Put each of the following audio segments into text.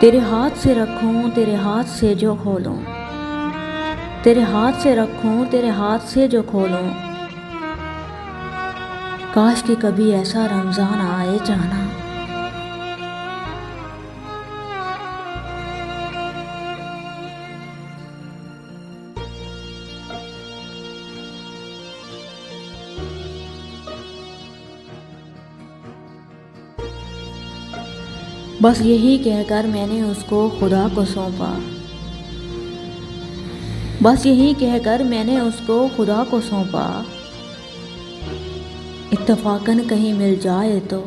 तेरे हाथ से रखूं तेरे हाथ से जो खोलूं, तेरे हाथ से रखूं तेरे हाथ से जो खोलूं। काश कि कभी ऐसा रमज़ान आए जाना। बस यही कहकर मैंने उसको खुदा को सौंपा, बस यही कहकर मैंने उसको खुदा को सौंपा। इत्तफाकन कहीं मिल जाए तो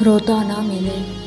रोता ना मिले।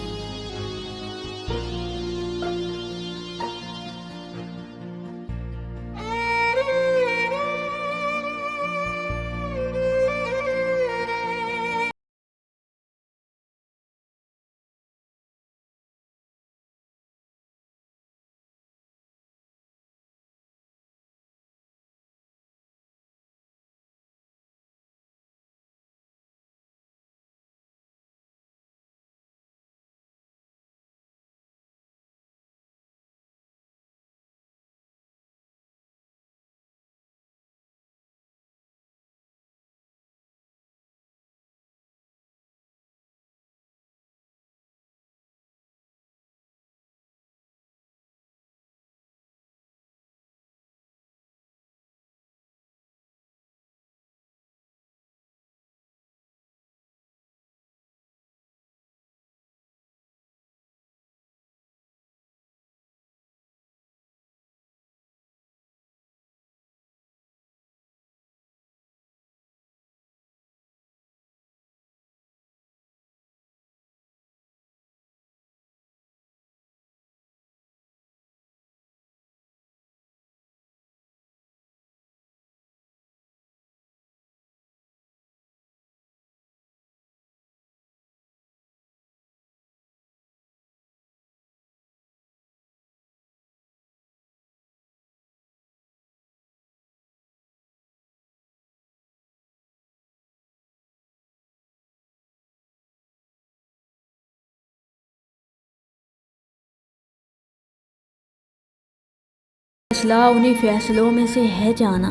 फैसला उन्हीं फैसलों में से है जाना,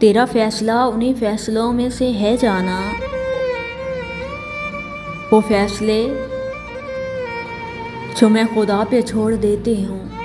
तेरा फैसला उन्हीं फैसलों में से है जाना। वो फैसले जो मैं खुदा पे छोड़ देती हूँ।